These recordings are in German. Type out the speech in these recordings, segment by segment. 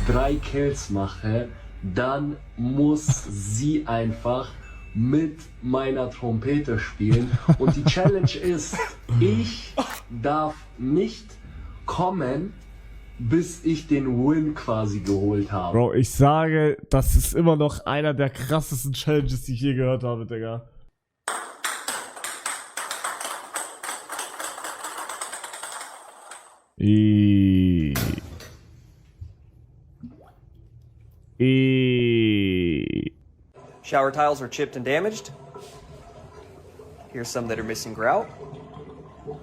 3 Kills mache, dann muss sie einfach mit meiner Trompete spielen. Und die Challenge ist, ich darf nicht kommen, bis ich den Win quasi geholt habe. Bro, ich sage, das ist immer noch einer der krassesten Challenges, die ich je gehört habe, Digga. Shower tiles are chipped and damaged. Here's some that are missing grout.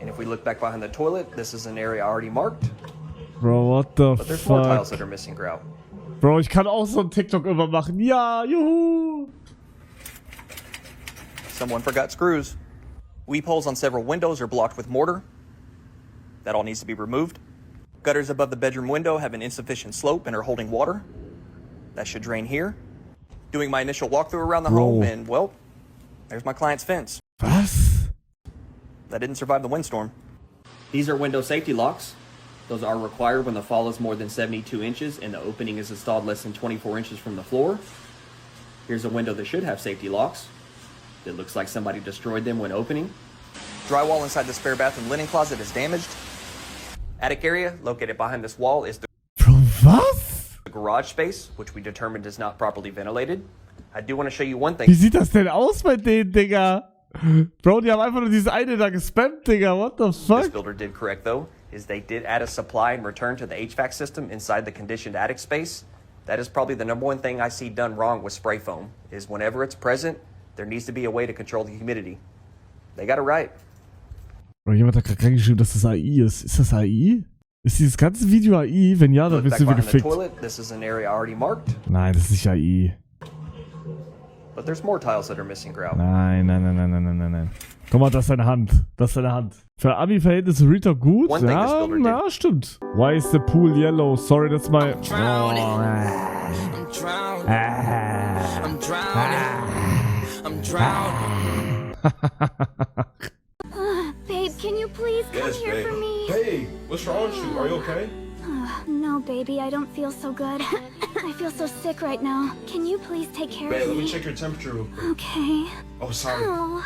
And if we look back behind the toilet, this is an area already marked. Bro, what the But there's more tiles fuck? that are missing grout. Bro, ich kann auch so ein TikTok immer machen. Ja, juhu! Someone forgot screws. Weep holes on several windows are blocked with mortar. That all needs to be removed. Gutters above the bedroom window have an insufficient slope and are holding water. That should drain here. Doing my initial walkthrough around the home, and well, there's my client's fence. Was? That didn't survive the windstorm. These are window safety locks. Those are required when the fall is more than 72 inches and the opening is installed less than 24 inches from the floor. Here's a window that should have safety locks. It looks like somebody destroyed them when opening. Drywall inside the spare bathroom linen closet is damaged. Attic area located behind this wall is the Bro, was? garage space, which we determined is not properly ventilated. I do want to show you one Wie thing. sieht das denn aus bei denen, Digga? Bro, die haben einfach nur dieses eine da gespammt, Digga. What the This fuck? builder did correct though, is they did add a supply and return to the HVAC system inside the conditioned attic space. That is probably the number one thing I see done wrong with spray foam, is whenever it's present, there needs to be a way to control the humidity. They got it right. Bro, jemand hat gerade reingeschrieben, dass das AI ist. Ist das AI? Ist dieses ganze Video AI? Wenn ja, dann Look wirst back du wieder behind the gefickt. toilet, this is an area already marked, Nein, das ist nicht AI. but there's more tiles that are missing grout. Nein, nein, nein, nein, nein, nein, nein, nein. Guck mal, das ist deine Hand. Das ist deine Hand. Für Ami-Verhältnisse Rita gut? One thing this Ja, builder did. na, stimmt. Why is the pool yellow? Sorry, that's my... I'm drowning. I'm drowning. I'm drowning. I'm drowning. Babe, can you please come Yes, here babe. for me? Hey, what's wrong with you? Are you okay? No, baby, I don't feel so good. I feel so sick right now. Can you please take care Babe, of let me me? check your temperature real quick. Okay. Oh, sorry. Oh,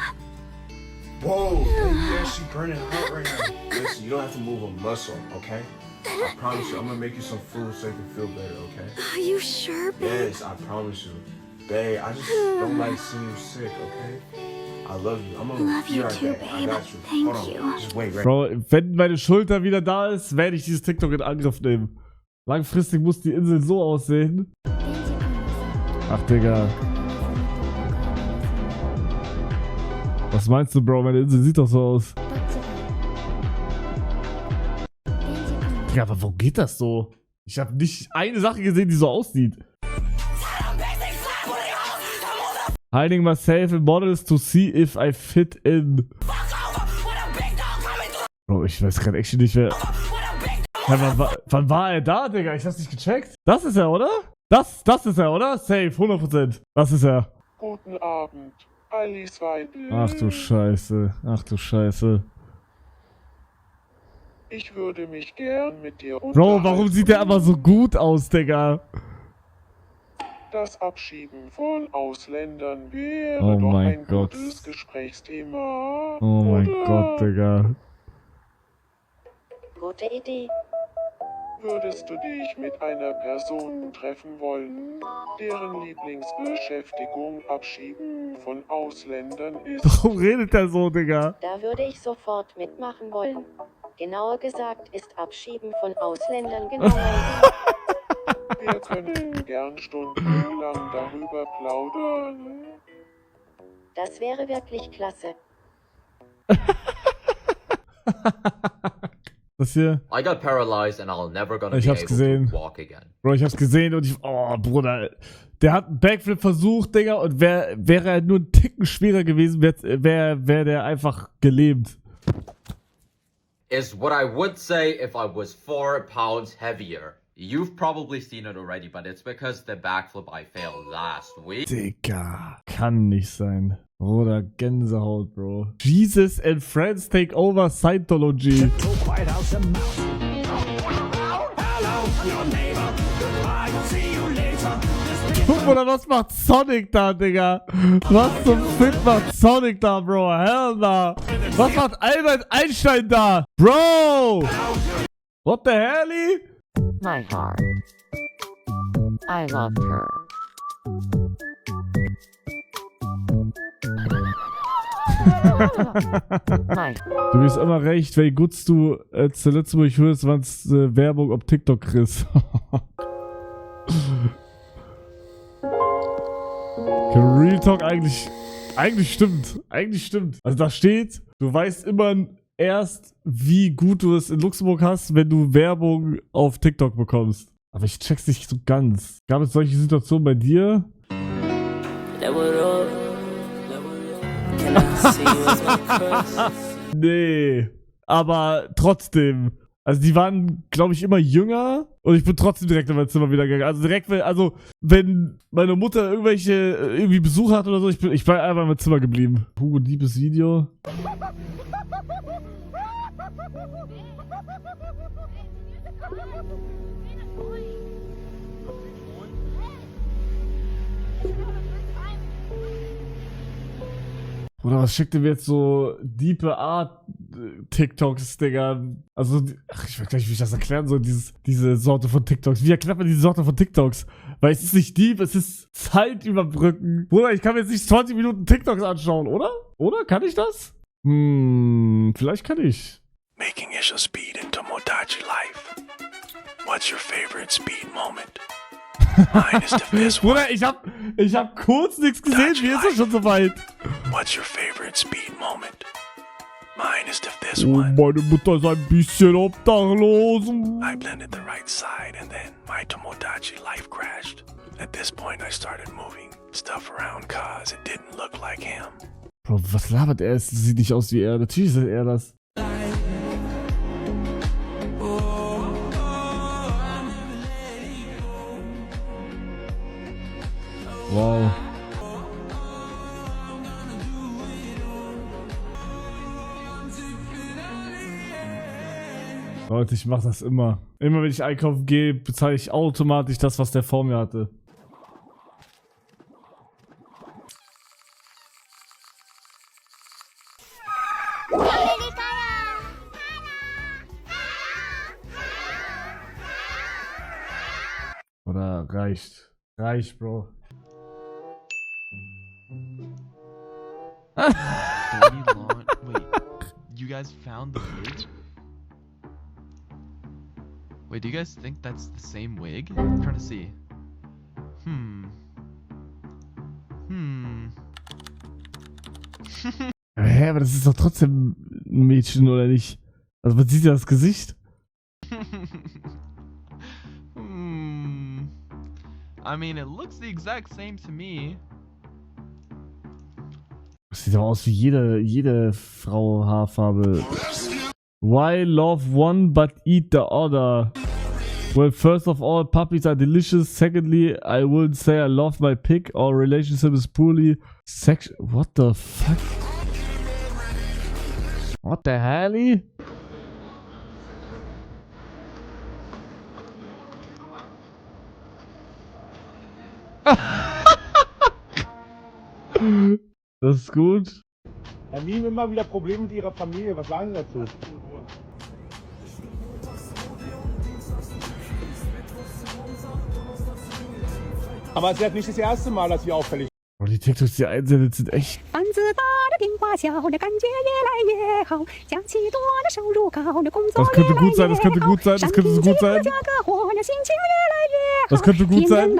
Whoa, baby, you're actually burning hot right now. Listen, you don't have to move a muscle, okay? I promise you, I'm gonna make you some food so you can feel better, okay? are you sure, babe? Yes, I promise you. Babe, I just don't like seeing you sick, okay? I love you. I'm gonna Love be you right too, back. I babe. got you. Thank Hold on. you. Just wait, right? Bro, wenn meine Schulter wieder da ist, werde ich dieses TikTok in Angriff nehmen. Langfristig muss die Insel so aussehen. Ach, Digga. Was meinst du, Bro? Meine Insel sieht doch so aus. Digga, aber wo geht das so? Ich habe nicht eine Sache gesehen, die so aussieht. Hiding myself in models to see if I fit in. Bro, ich weiß gerade echt nicht mehr. Ja, wann war er da, Digga? Ich hab's nicht gecheckt. Das ist er, oder? Das ist er, oder? Safe, 100%. Das ist er. Guten Abend, Alice Weidel. Ach du Scheiße. Ach du Scheiße. Ich würde mich gern mit dir Bro, warum sieht der aber so gut aus, Digga? Das Abschieben von Ausländern wäre Oh doch mein ein Gott. gutes Gesprächsthema. Oh mein oder? Gott, Digga. Gute Idee. Würdest du dich mit einer Person treffen wollen, deren Lieblingsbeschäftigung Abschieben von Ausländern ist? Warum redet der so, Digga? Da würde ich sofort mitmachen wollen. Genauer gesagt ist Abschieben von Ausländern genau mein Ding. Wir können gern stundenlang darüber plaudern. Das wäre wirklich klasse. Das hier. I got paralyzed and I'll never gonna Ich be hab's able gesehen. to walk again. Bro, ich hab's gesehen und ich. Oh, Bruder. Der hat einen Backflip versucht, Digga, und wäre er nur einen Ticken schwerer gewesen, wäre der einfach gelähmt. Is what I would say if I was 4 pounds heavier. You've probably seen it already, but it's because the backflip I failed last week. Digga. Kann nicht sein. Bruder, Gänsehaut, Bro. Jesus and Friends take over Scientology. Hello, your neighbor. Goodbye, Guck mal, was macht Sonic da, Digga? Was zum Fick macht Sonic da, Bro? Hell nah. Was macht Albert Einstein da? Bro! What the hell? My heart. I loved her. Du bist immer recht, wie gut du zuletzt, wo ich hörst, wann's Werbung auf TikTok kriegst. Real Talk eigentlich stimmt. Eigentlich stimmt. Also da steht, du weißt immer erst, wie gut du es in Luxemburg hast, wenn du Werbung auf TikTok bekommst. Aber ich check's nicht so ganz. Gab es solche Situationen bei dir? Nee, aber trotzdem. Also die waren, glaube ich, immer jünger und ich bin trotzdem direkt in mein Zimmer wieder gegangen. Also direkt, wenn meine Mutter irgendwie Besuch hat oder so, ich bin einfach in meinem Zimmer geblieben. Hugo Diebes Video. Oder was schickt ihr mir jetzt so diepe Art TikToks, Digga? Also, ich weiß gar nicht, wie ich das erklären soll, diese Sorte von TikToks. Wie erklärt man diese Sorte von TikToks? Weil es ist nicht deep, es ist Zeit überbrücken. Bruder, ich kann mir jetzt nicht 20 Minuten TikToks anschauen, oder? Oder? Kann ich das? Vielleicht kann ich. Making Isha Speed in Tomodachi Life. What's your favorite speed moment? Mine is the best one. Bruder, ich hab kurz nichts gesehen, wie ist das schon so weit? What's your favorite speed moment? Mine is the best Oh, one. meine Mutter ist ein bisschen obdachlos. I blended the right side and then my Tomodachi life crashed. At this point I started moving stuff around cause it didn't look like him. Bro, was labert er? Es sieht nicht aus wie er. Natürlich ist er das. Wow. Leute, ich mach das immer. Immer wenn ich einkaufen gehe, bezahle ich automatisch das, was der vor mir hatte. Oder reicht. Reicht, Bro. Wait, you guys found the wig? Wait, do you guys think that's the same wig? I'm trying to see. Hä, aber das ist doch trotzdem ein Mädchen, oder nicht? Also man sieht ja das Gesicht. I mean, it looks the exact same to me. Das sieht aber aus wie jede Frau Haarfarbe. Why love one but eat the other? Well, first of all, puppies are delicious. Secondly, I wouldn't say I love my pig. Our relationship is poorly What the fuck? What the hell? Das ist gut. Herr Miem immer wieder Probleme mit ihrer Familie. Was sagen Sie dazu? Aber es ist halt nicht das erste Mal, dass sie auffällig ist. Oh, die TikToks, die einsendet, sind echt. Das könnte gut sein, das könnte gut sein, das könnte so gut sein. Das könnte gut sein.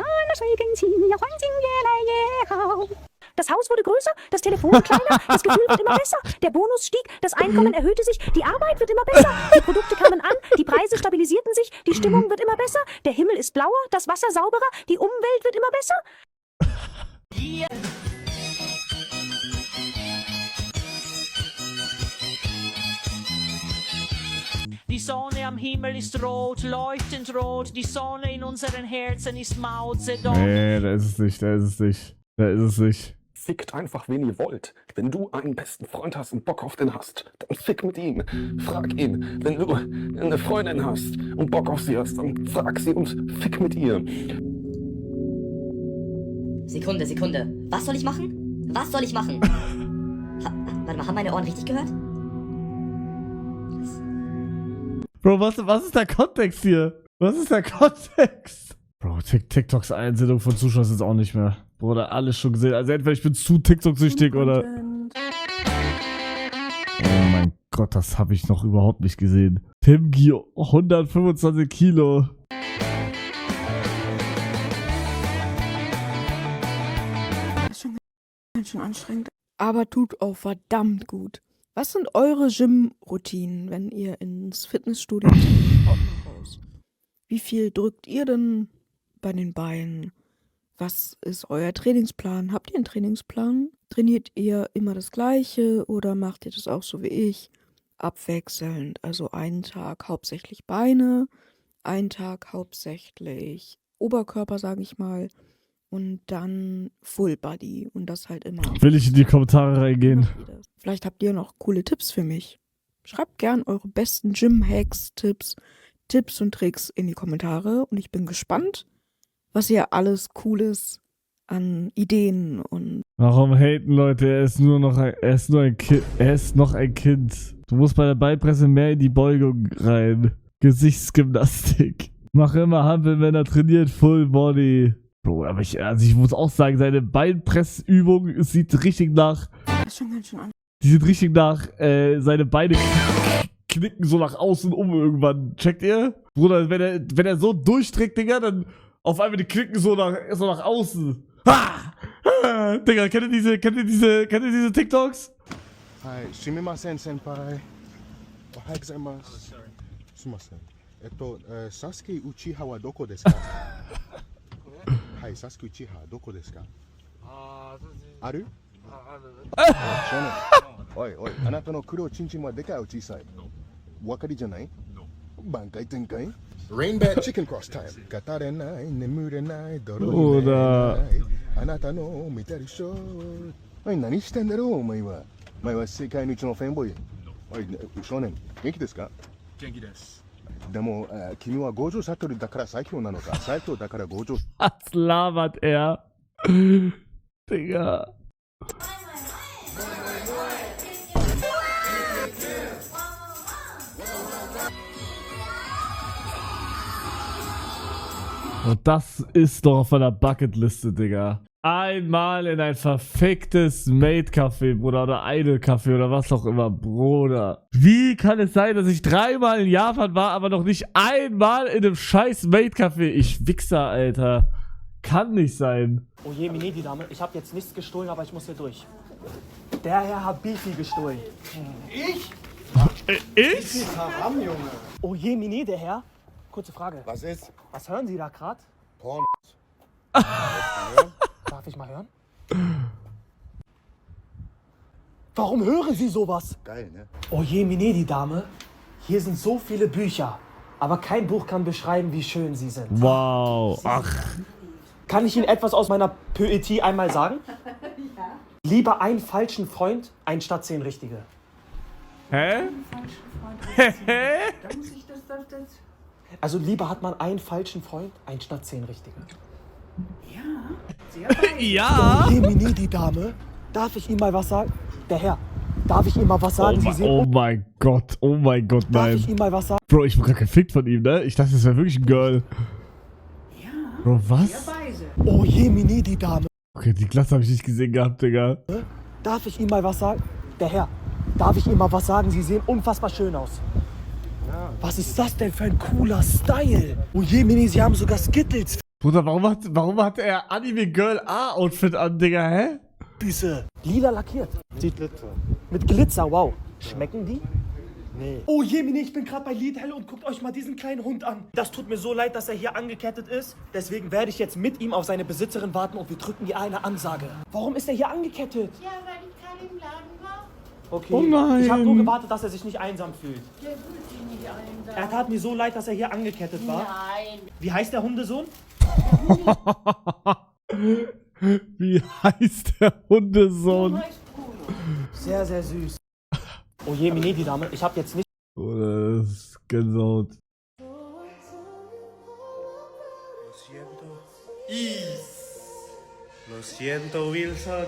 Das Haus wurde größer, das Telefon kleiner, das Gefühl wird immer besser, der Bonus stieg, das Einkommen erhöhte sich, die Arbeit wird immer besser, die Produkte kamen an, die Preise stabilisierten sich, die Stimmung wird immer besser, der Himmel ist blauer, das Wasser sauberer, die Umwelt wird immer besser. Die Sonne am Himmel ist rot, leuchtend rot, die Sonne in unseren Herzen ist Mao Zedong. Nee, da ist es nicht, da ist es nicht, da ist es nicht. Fickt einfach, wen ihr wollt. Wenn du einen besten Freund hast und Bock auf den hast, dann fick mit ihm. Frag ihn. Wenn du eine Freundin hast und Bock auf sie hast, dann frag sie und fick mit ihr. Sekunde. Was soll ich machen? Warte mal, haben meine Ohren richtig gehört? Bro, was ist der Kontext hier? Was ist der Kontext? Bro, TikToks Einsendung von Zuschauern ist jetzt auch nicht mehr. Bruder, alles schon gesehen. Also entweder ich bin zu TikTok-süchtig oder... Oh mein Gott, das habe ich noch überhaupt nicht gesehen. Timgi, 125 Kilo. Schon anstrengend, aber tut auch verdammt gut. Was sind eure Gym-Routinen, wenn ihr ins Fitnessstudio geht? Wie viel drückt ihr denn bei den Beinen? Was ist euer Trainingsplan? Habt ihr einen Trainingsplan? Trainiert ihr immer das Gleiche oder macht ihr das auch so wie ich? Abwechselnd, also einen Tag hauptsächlich Beine, einen Tag hauptsächlich Oberkörper, sage ich mal, und dann Full Body und das halt immer. Will ich in die Kommentare reingehen? Vielleicht habt ihr noch coole Tipps für mich. Schreibt gern eure besten Gym-Hacks, Tipps und Tricks in die Kommentare und ich bin gespannt, was ihr alles Cooles an Ideen und... Warum haten Leute? Er ist noch ein Kind. Du musst bei der Beinpresse mehr in die Beugung rein. Gesichtsgymnastik. Mach immer Hampeln, wenn er trainiert, Full Body. Bro, aber ich muss auch sagen, seine Beinpressübung sieht richtig nach... Die sieht richtig nach, seine Beine knicken so nach außen irgendwann. Checkt ihr? Bruder, wenn er so durchträgt, Digga, dann auf einmal die knicken so nach außen. Ha! Digga, kennt ihr diese TikToks? Hi, sumimasen, senpai. Ohayou gozaimasu. Sumimasen. Sasuke Uchiha wa doko desu ka? Hai, Sasuke Uchiha, doko desu ka? Aru? Oi, anata no kuro chinchin wa dekai o chisai? Wakari janai? Bankai tenkai? Rainbat chicken cross time. Katarenai, nemurenai, dororenai. Anata no mitari sho. Oi, nani shiten daro, omae wa? Omae wa sekai no ichi no fanboy? Oi, shonen, genki desu ka? Genki desu. でも、君は五条悟だから最強なのか、最強だから五条。Was labert er? Digga. Und das ist doch auf meiner Bucketliste, Digga. Einmal in ein verficktes Maid-Café, Bruder, oder Idol-Café oder was auch immer, Bruder. Wie kann es sein, dass ich 3-mal in Japan war, aber noch nicht einmal in einem scheiß Maid-Café? Ich Wichser, Alter. Kann nicht sein. Oh je, Mine, die Dame, ich habe jetzt nichts gestohlen, aber ich muss hier durch. Der Herr hat Beefy gestohlen. Ich? Ich? Haram, Junge. Oh je, Mine, der Herr. Kurze Frage. Was ist? Was hören Sie da gerade? Porn. Darf ich mal hören? Warum hören Sie sowas? Geil, ne? Oh je, Mine, die Dame. Hier sind so viele Bücher. Aber kein Buch kann beschreiben, wie schön Sie sind. Wow. Ach. Kann ich Ihnen etwas aus meiner Poetie einmal sagen? Ja. Lieber einen falschen Freund, anstatt 10 richtige. Hä? Also lieber hat man einen falschen Freund, anstatt 10 richtige. Ja. Oh je, Mine, die Dame. Darf ich Ihnen mal was sagen? Der Herr, darf ich Ihnen mal was sagen? Oh mein Gott, nein. Darf ich Ihnen mal was sagen? Bro, ich wurde gerade gefickt von ihm, ne? Ich dachte, das wäre wirklich ein Girl. Bro, was? Oh je, Mine, die Dame. Okay, die Klasse habe ich nicht gesehen gehabt, Digga. Darf ich Ihnen mal was sagen? Der Herr, darf ich Ihnen mal was sagen? Sie sehen unfassbar schön aus. Ja. Was ist das denn für ein cooler Style? Oh je, Mine, Sie haben sogar Skittles. Bruder, warum hat er Anime Girl A-Outfit an, Digga, hä? Diese lila lackiert. Sieht Glitzer. Mit Glitzer, wow. Schmecken die? Nee. Oh je, Mine, ich bin gerade bei Lidl und guckt euch mal diesen kleinen Hund an. Das tut mir so leid, dass er hier angekettet ist. Deswegen werde ich jetzt mit ihm auf seine Besitzerin warten und wir drücken ihr eine Ansage. Warum ist er hier angekettet? Ja, weil ich gerade im Laden war. Okay. Oh nein. Ich habe nur gewartet, dass er sich nicht einsam fühlt. Der fühlt sich nicht einsam. Er tat mir so leid, dass er hier angekettet war. Nein. Wie heißt der Hundesohn? Wie heißt der Hundesohn? Sehr, sehr süß. Oh je, Mine, die Dame, ich habe jetzt nicht... Oder das ist Gänsehaut. Lo siento, Wilson.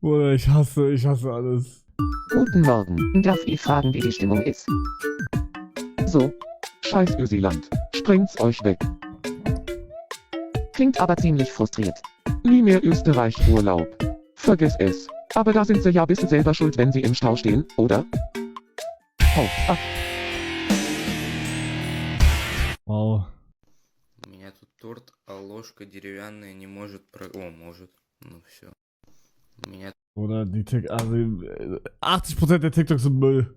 Bruder, ich hasse alles. Guten Morgen. Darf ich fragen, wie die Stimmung ist? So. Scheiß Ösiland. Sprengt's euch weg. Klingt aber ziemlich frustriert. Nie mehr Österreich-Urlaub. Vergiss es. Aber da sind sie ja bisschen selber schuld, wenn sie im Stau stehen, oder? Haut ab. Wow. У меня тут торт, а ложка деревянная не может О, может. Ну все. У меня... Oder die also 80% der TikToks sind Müll.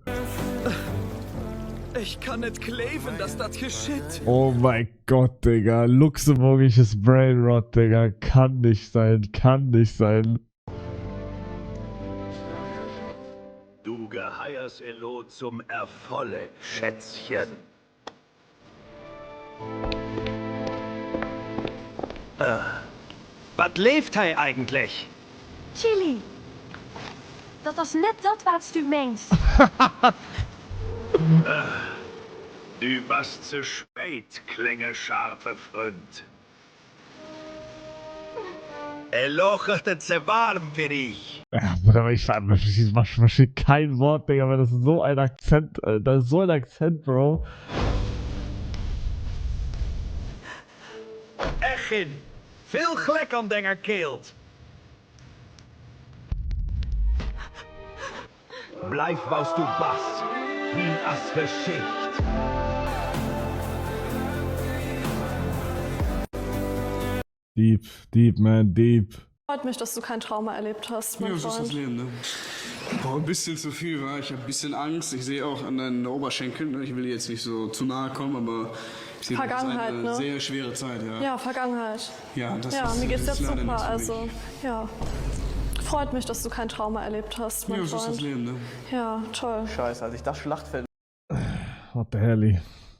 Ich kann nicht kleben, dass das geschieht. Oh mein Gott, Digga. Luxemburgisches Brainrot, Digga. Kann nicht sein, kann nicht sein. Du geheierst Elo zum Erfolg, Schätzchen. Was leeft hij eigentlich? Chili. Dat is net dat wat du meinst. Du warst zu spät, klingescharfe Freund. Elo ist zu warm für dich. Ja, aber ich verstehe kein Wort, Digga, weil das ist so ein Akzent, das ist so ein Akzent, Bro. Echin, veel glek aan denger keelt. Blijf was du bast, wie as Geschicht. Deep, man, deep. Freut mich, dass du kein Trauma erlebt hast, mein Ja, so ist das Freund. Leben, ne? Boah, ein bisschen zu viel, war. Ich habe ein bisschen Angst. Ich sehe auch an deinen Oberschenkeln. Ne? Ich will jetzt nicht so zu nahe kommen, aber ich sehe, das ist Vergangenheit, eine ne? sehr schwere Zeit, ja. Ja, Vergangenheit. Ja, das Ja, ist, mir geht's das jetzt ist leider super, nichts für also, mich. ja. Freut mich, dass du kein Trauma erlebt hast, mein Ja, so ist Freund. das Leben, ne? Ja, toll. Scheiße, als ich das Schlachtfeld What the hell?